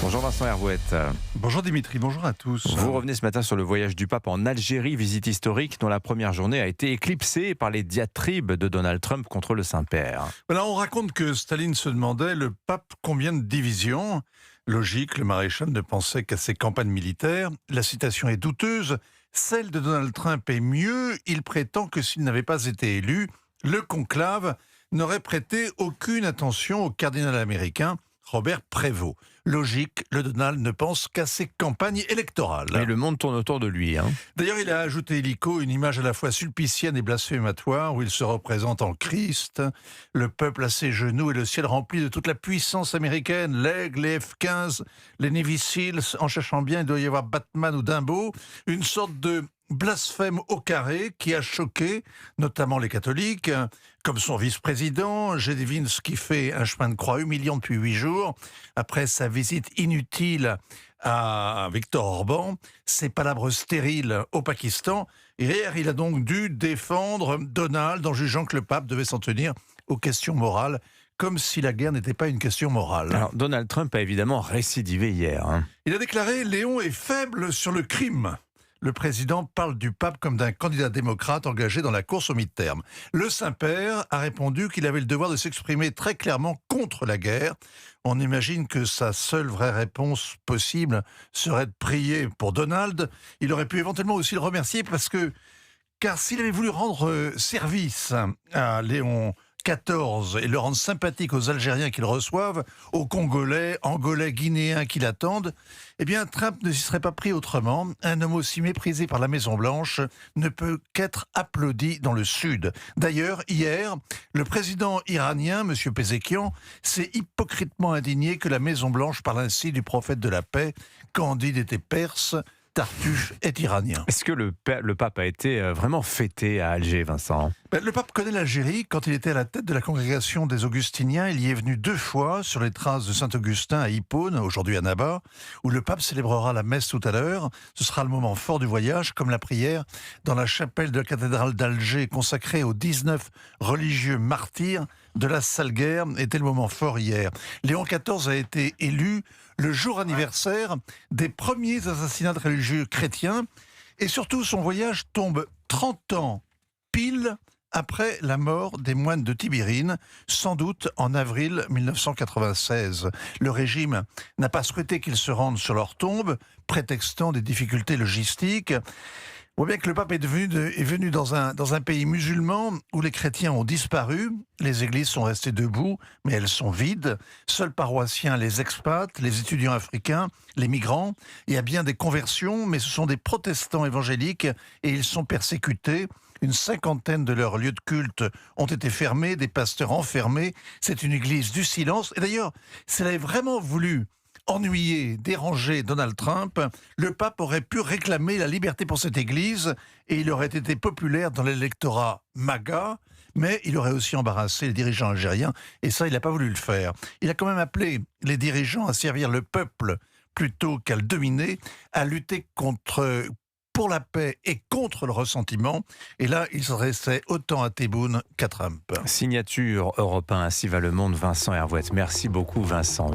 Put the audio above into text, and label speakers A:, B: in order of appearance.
A: Bonjour Vincent Hervouette.
B: Bonjour Dimitri, bonjour à tous.
A: Vous revenez ce matin sur le voyage du pape en Algérie, visite historique dont la première journée a été éclipsée par les diatribes de Donald Trump contre le Saint-Père.
B: Voilà, on raconte que Staline se demandait, le pape, combien de divisions. Logique, le maréchal ne pensait qu'à ses campagnes militaires. La citation est douteuse. Celle de Donald Trump est mieux. Il prétend que s'il n'avait pas été élu, le conclave n'aurait prêté aucune attention au cardinal américain Robert Prévost. Logique, le Donald ne pense qu'à ses campagnes électorales.
A: Mais le monde tourne autour de lui.
B: D'ailleurs, il a ajouté illico une image à la fois sulpicienne et blasphématoire où il se représente en Christ, le peuple à ses genoux et le ciel rempli de toute la puissance américaine, l'aigle, les F-15, les Navy Seals. En cherchant bien, il doit y avoir Batman ou Dumbo, une sorte de blasphème au carré qui a choqué notamment les catholiques, comme son vice-président, Gédivins, qui fait un chemin de croix humiliant depuis 8 jours, après sa visite inutile à Viktor Orban, ses palabres stériles au Pakistan. Hier, il a donc dû défendre Donald en jugeant que le pape devait s'en tenir aux questions morales, comme si la guerre n'était pas une question morale.
A: Alors, Donald Trump a évidemment récidivé hier.
B: Il a déclaré « Léon est faible sur le crime ». Le président parle du pape comme d'un candidat démocrate engagé dans la course au mi-terme. Le Saint-Père a répondu qu'il avait le devoir de s'exprimer très clairement contre la guerre. On imagine que sa seule vraie réponse possible serait de prier pour Donald. Il aurait pu éventuellement aussi le remercier car s'il avait voulu rendre service à Léon XIV et le rendre sympathique aux Algériens qu'ils reçoivent, aux Congolais, Angolais, Guinéens qui l'attendent, eh bien Trump ne s'y serait pas pris autrement. Un homme aussi méprisé par la Maison-Blanche ne peut qu'être applaudi dans le Sud. D'ailleurs, hier, le président iranien, M. Pézekian, s'est hypocritement indigné que la Maison-Blanche parle ainsi du prophète de la paix. Candide était perse, Tartuffe est iranien.
A: Est-ce que le pape a été vraiment fêté à Alger, Vincent ?
B: Le pape connaît l'Algérie. Quand il était à la tête de la congrégation des Augustiniens, il y est venu 2 fois sur les traces de Saint-Augustin à Hippone, aujourd'hui à Naba, où le pape célébrera la messe tout à l'heure. Ce sera le moment fort du voyage, comme la prière dans la chapelle de la cathédrale d'Alger, consacrée aux 19 religieux martyrs de la sale guerre, était le moment fort hier. Léon XIV a été élu le jour anniversaire des premiers assassinats de religieux chrétiens, et surtout son voyage tombe 30 ans pile après la mort des moines de Tibérine, sans doute en avril 1996. Le régime n'a pas souhaité qu'ils se rendent sur leur tombe, prétextant des difficultés logistiques. On voit bien que le pape est venu dans un pays musulman où les chrétiens ont disparu, les églises sont restées debout, mais elles sont vides. Seuls paroissiens, les expats, les étudiants africains, les migrants. Il y a bien des conversions, mais ce sont des protestants évangéliques et ils sont persécutés. Une 50aine de leurs lieux de culte ont été fermés, des pasteurs enfermés. C'est une église du silence. Et d'ailleurs, s'il avait vraiment voulu ennuyer, déranger Donald Trump, le pape aurait pu réclamer la liberté pour cette église et il aurait été populaire dans l'électorat MAGA, mais il aurait aussi embarrassé les dirigeants algériens et ça, il n'a pas voulu le faire. Il a quand même appelé les dirigeants à servir le peuple plutôt qu'à le dominer, à lutter pour la paix et contre le ressentiment. Et là, il s'adressait autant à Tebboune qu'à Trump.
A: Signature Europe 1, ainsi va le monde, Vincent Hervouette. Merci beaucoup, Vincent.